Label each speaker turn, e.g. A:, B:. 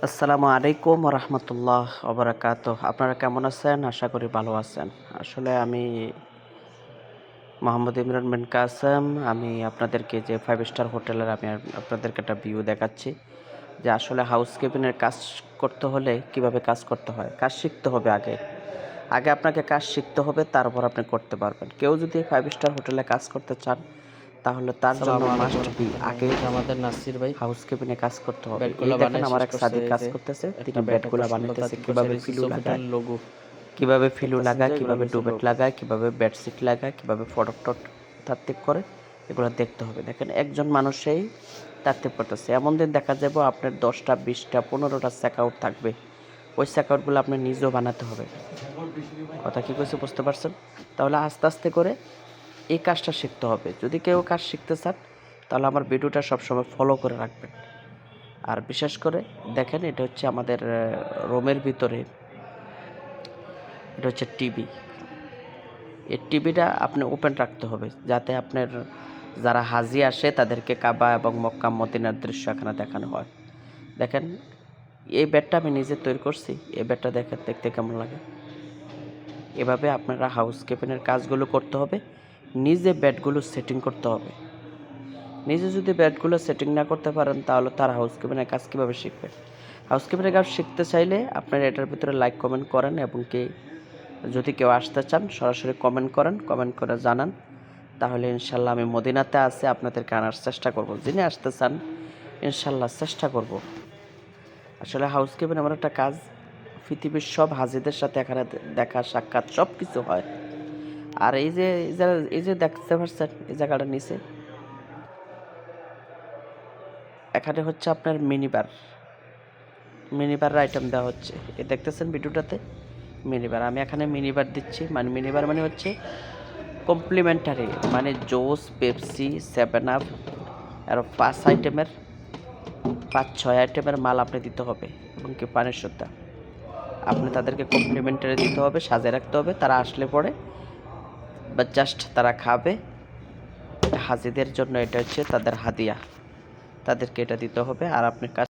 A: আসসালামু আলাইকুম রহমতুল্লাহ ওবরাকাত। আপনারা কেমন আছেন? আশা করি ভালো আছেন। আসলে আমি মোহাম্মদ ইমরান বিন কাসেম। আমি আপনাদেরকে যে 5 স্টার হোটেলের আপনাদেরকে একটা ভিউ দেখাচ্ছি যে আসলে হাউসকিপিংয়ের কাজ করতে হলে কিভাবে কাজ করতে হয়। কাজ শিখতে হবে আগে। আগে আপনাকে কাজ শিখতে হবে, তারপর আপনি করতে পারবেন। কেউ যদি 5 স্টার হোটেলে কাজ করতে চান, তাহলে তার জন্য
B: আসসালামু আলাইকুম
A: মাস্ট বি
B: রহমতুল্লাহ।
A: আগে
B: এই যে আমাদের নাসির ভাই
A: হাউসকিপিংয়ে কাজ করতে হবে। এই
B: ব্যাটগুলো
A: দেখেন,
B: বানায়
A: আমার
B: শেষ
A: এক
B: করছে।
A: সাথী
B: এই
A: কাজ
B: যে
A: করতেছে।
B: একটা
A: তিনি
B: ব্যাট এত
A: ব্যাটগুলা
B: সুন্দর
A: বানাইতেছে,
B: তাতি করছে,
A: কিভাবে
B: এটা হচ্ছে
A: ফিলু লাগায়,
B: সোফিটার লোগো।
A: কিভাবে ফিলু
B: দেখতেছেন
A: লাগায়,
B: যে এগুলো
A: কিভাবে
B: নিচে
A: ডুবেট
B: লোগো।
A: লাগায়, কিভাবে বেডশিট লাগায়, কিভাবে ফটক তাত্ত্বিক করে, এগুলো দেখতে হবে। দেখেন, একজন মানুষেই তাত্ত্বিক করতেছে। এমন দিন দেখা যাবে আপনার 10টা 20টা 15টা চেকআউট থাকবে। ওই চেকআউটগুলো আপনি নিজেও বানাতে হবে। কথা কি কইছে বুঝতে পারছেন? তাহলে আস্তে আস্তে করে এই কাজটা শিখতে হবে। যদি কেউ কাজ শিখতে চান, তাহলে আমার ভিডিওটা সবসময় ফলো করে রাখবেন। আর বিশেষ করে দেখেন, এটা হচ্ছে আমাদের রুমের ভিতরে, এটা হচ্ছে টিভি। এই টিভিটা আপনি ওপেন রাখতে হবে, যাতে আপনার যারা হাজি আসে তাদেরকে কাবা এবং মক্কা মদিনার দৃশ্য এখানে দেখানো হয়। দেখেন, এই বেডটা আমি নিজে তৈরি করছি। এই বেডটা দেখেন দেখতে কেমন লাগে। এভাবে আপনারা হাউসকিপিংয়ের কাজগুলো করতে হবে। নিজে বেডগুলো সেটিং করতে হবে। নিজে যদি বেডগুলো সেটিং না করতে পারেন, তাহলে তার হাউসকিপিংয়ের কাজ কীভাবে শিখবেন? হাউসকিপিংয়ের কাজ শিখতে চাইলে আপনারা এটার ভিতরে লাইক কমেন্ট করেন, এবং যদি কেউ আসতে চান সরাসরি কমেন্ট করেন, কমেন্ট করে জানান। তাহলে ইনশাল্লাহ আমি মদিনাতে আসে আপনাদেরকে আনার চেষ্টা করব। যিনি আসতে চান, ইনশাল্লাহ চেষ্টা করব। আসলে হাউসকিপিং এমন একটা কাজ, পৃথিবীর সব হাজিদের সাথে এখানে দেখা সাক্ষাৎ সব কিছু হয়। আর এই যে দেখতে পাচ্ছেন এই জায়গাটা নিচে, এখানে হচ্ছে আপনার মিনিবার আইটেম দেওয়া হচ্ছে। এ দেখতেছেন ভিডিওটাতে মিনিবার। আমি এখানে মিনিবার দিচ্ছি। মানে মিনিবার মানে হচ্ছে কমপ্লিমেন্টারি, মানে জুস, পেপসি, 7 আপ, আরও 5-6 আইটেমের মাল আপনি দিতে হবে, এবং কি পানির সুদ্ধা আপনি তাদেরকে কমপ্লিমেন্টারি দিতে হবে, সাজিয়ে রাখতে হবে। তারা আসলে পরে বা জাস্ট তারা খাবে। হাজিদের জন্য এটা হচ্ছে তাদের হাদিয়া, তাদেরকে এটা দিতে হবে। আর আপনি কাজ